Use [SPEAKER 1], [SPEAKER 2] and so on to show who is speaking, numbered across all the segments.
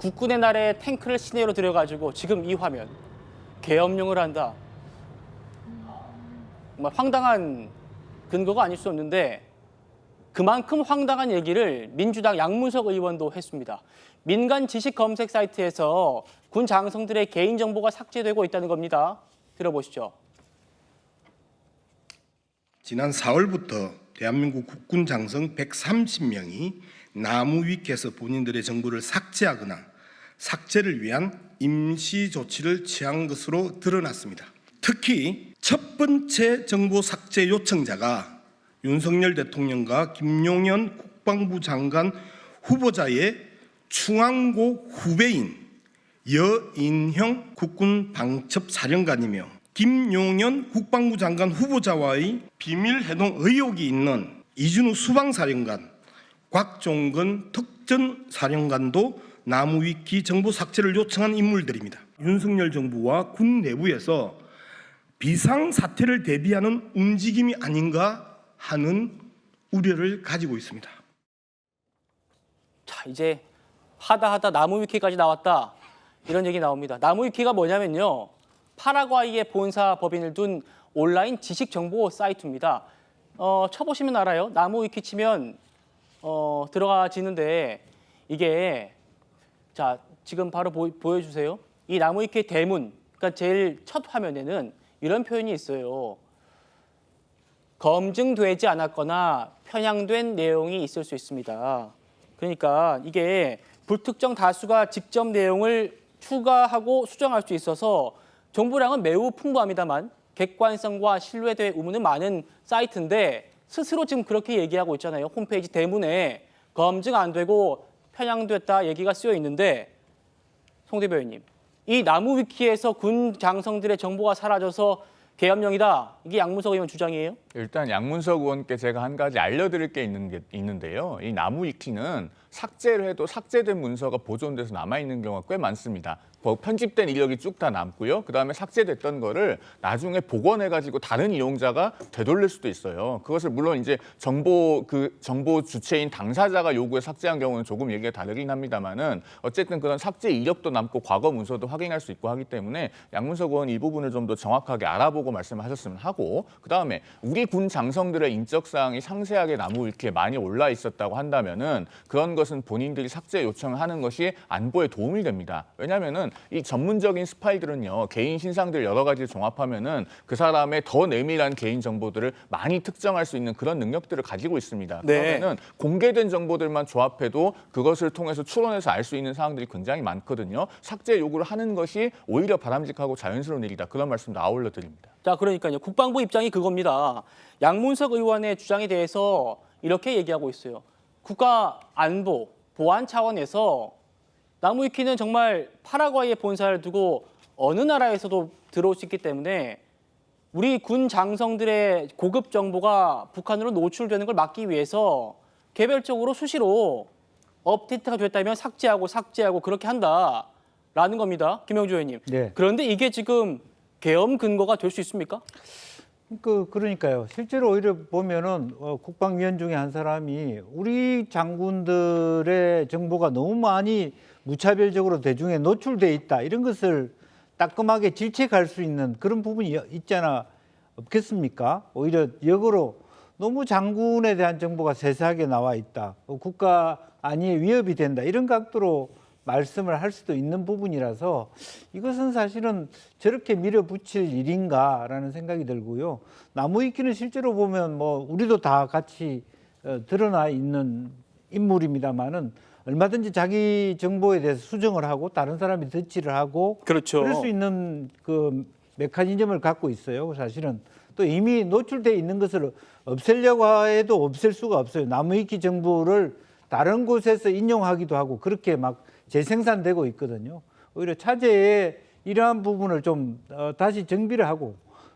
[SPEAKER 1] 국군의 날에 탱크를 시내로 들여가지고 지금 이 화면 계엄령을 한다. 정말 황당한 근거가 아닐 수 없는데 그만큼 황당한 얘기를 민주당 양문석 의원도 했습니다. 민간 지식 검색 사이트에서 군 장성들의 개인정보가 삭제되고 있다는 겁니다. 들어보시죠.
[SPEAKER 2] 지난 4월부터 대한민국 국군 장성 130명이 나무위키에서 본인들의 정보를 삭제하거나 삭제를 위한 임시 조치를 취한 것으로 드러났습니다. 특히 첫 번째 정보 삭제 요청자가 윤석열 대통령과 김용현 국방부 장관 후보자의 충안고 후배인 여인형 국군 방첩사령관이며 김용현 국방부 장관 후보자와의 비밀 회동 의혹이 있는 이준우 수방사령관, 곽종건 특전사령관도 나무위키 정보 삭제를 요청한 인물들입니다. 윤석열 정부와 군 내부에서 비상사태를 대비하는 움직임이 아닌가 하는 우려를 가지고 있습니다.
[SPEAKER 1] 자, 이제 하다 나무위키까지 나왔다. 이런 얘기 나옵니다. 나무위키가 뭐냐면요. 파라과이의 본사 법인을 둔 온라인 지식 정보 사이트입니다. 쳐보시면 알아요. 나무위키 치면 들어가지는데 이게 자 지금 바로 보여주세요. 이 나무위키 대문, 그러니까 제일 첫 화면에는 이런 표현이 있어요. 검증되지 않았거나 편향된 내용이 있을 수 있습니다. 그러니까 이게 불특정 다수가 직접 내용을 추가하고 수정할 수 있어서 정보량은 매우 풍부합니다만 객관성과 신뢰도의 의무는 많은 사이트인데 스스로 지금 그렇게 얘기하고 있잖아요. 홈페이지 대문에 검증 안 되고 편향됐다 얘기가 쓰여 있는데 송 대변인님, 이 나무위키에서 군 장성들의 정보가 사라져서 계엄령이다. 이게 양문석 의원 주장이에요?
[SPEAKER 3] 일단 양문석 의원께 제가 한 가지 알려드릴 게 있는데요. 이 나무위키는 삭제를 해도 삭제된 문서가 보존돼서 남아있는 경우가 꽤 많습니다. 편집된 이력이 쭉 다 남고요. 그다음에 삭제됐던 거를 나중에 복원해가지고 다른 이용자가 되돌릴 수도 있어요. 그것을 물론 이제 정보 주체인 당사자가 요구해 삭제한 경우는 조금 얘기가 다르긴 합니다만은 어쨌든 그런 삭제 이력도 남고 과거 문서도 확인할 수 있고 하기 때문에 양문석 의원 이 부분을 좀 더 정확하게 알아보고 말씀하셨으면 하고 그다음에 우리 군 장성들의 인적 사항이 상세하게 나무위키에 많이 올라 있었다고 한다면은 그런 것은 본인들이 삭제 요청을 하는 것이 안보에 도움이 됩니다. 왜냐하면은 이 전문적인 스파이들은요 개인 신상들 여러 가지를 종합하면은 그 사람의 더 내밀한 개인 정보들을 많이 특정할 수 있는 그런 능력들을 가지고 있습니다.
[SPEAKER 1] 네.
[SPEAKER 3] 그러면은 공개된 정보들만 조합해도 그것을 통해서 추론해서 알 수 있는 사항들이 굉장히 많거든요. 삭제 요구를 하는 것이 오히려 바람직하고 자연스러운 일이다. 그런 말씀도 아울러 드립니다.
[SPEAKER 1] 자, 그러니까요. 국방부 입장이 그겁니다. 양문석 의원의 주장에 대해서 이렇게 얘기하고 있어요. 국가 안보, 보안 차원에서 나무위키는 정말 파라과이에 본사를 두고 어느 나라에서도 들어올 수 있기 때문에 우리 군 장성들의 고급 정보가 북한으로 노출되는 걸 막기 위해서 개별적으로 수시로 업데이트가 됐다면 삭제하고 그렇게 한다라는 겁니다. 김영주 의원님.
[SPEAKER 4] 네.
[SPEAKER 1] 그런데 이게 지금 계엄 근거가 될 수 있습니까?
[SPEAKER 4] 그러니까요. 실제로 오히려 보면은 국방위원 중에 한 사람이 우리 장군들의 정보가 너무 많이 무차별적으로 대중에 노출돼 있다. 이런 것을 따끔하게 질책할 수 있는 그런 부분이 있잖아 없겠습니까? 오히려 역으로 너무 장군에 대한 정보가 세세하게 나와 있다. 국가 안위에 위협이 된다. 이런 각도로 말씀을 할 수도 있는 부분이라서 이것은 사실은 저렇게 밀어붙일 일인가라는 생각이 들고요. 나무위키는 실제로 보면 뭐 우리도 다 같이 드러나 있는 인물입니다만은 얼마든지 자기 정보에 대해서 수정을 하고 다른 사람이 덧칠을 하고
[SPEAKER 1] 그렇죠.
[SPEAKER 4] 그럴 수 있는 그 메커니즘을 갖고 있어요. 사실은 또 이미 노출돼 있는 것을 없애려고 해도 없앨 수가 없어요. 나무위키 정보를 다른 곳에서 인용하기도 하고 그렇게 막 재생산되고 있거든요. 오히려 차제에 이러한 부분을 좀 다시 정비를 하고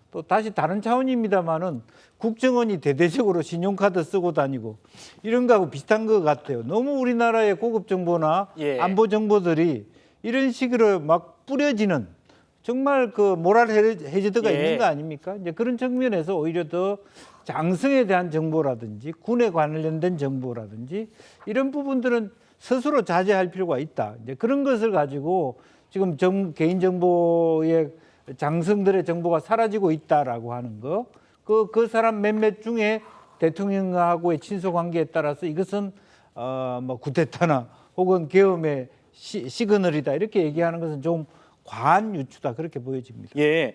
[SPEAKER 4] 또 다시 다른 차원입니다만은 국정원이 대대적으로 신용카드 쓰고 다니고 이런 거하고 비슷한 것 같아요. 너무 우리나라의 고급 정보나 안보 정보들이 이런 식으로 막 뿌려지는 정말 그 모랄 해저드가 있는 거 아닙니까? 이제 그런 측면에서 오히려 더 장성에 대한 정보라든지 군에 관련된 정보라든지 이런 부분들은 스스로 자제할 필요가 있다. 이제 그런 것을 가지고 지금 개인정보의 장성들의 정보가 사라지고 있다라고 하는 거, 그 사람 몇몇 중에 대통령하고의 친소 관계에 따라서 이것은 뭐 구테타나 혹은 계엄의 시그널이다 이렇게 얘기하는 것은 좀 과한 유추다 그렇게 보여집니다.
[SPEAKER 1] 예.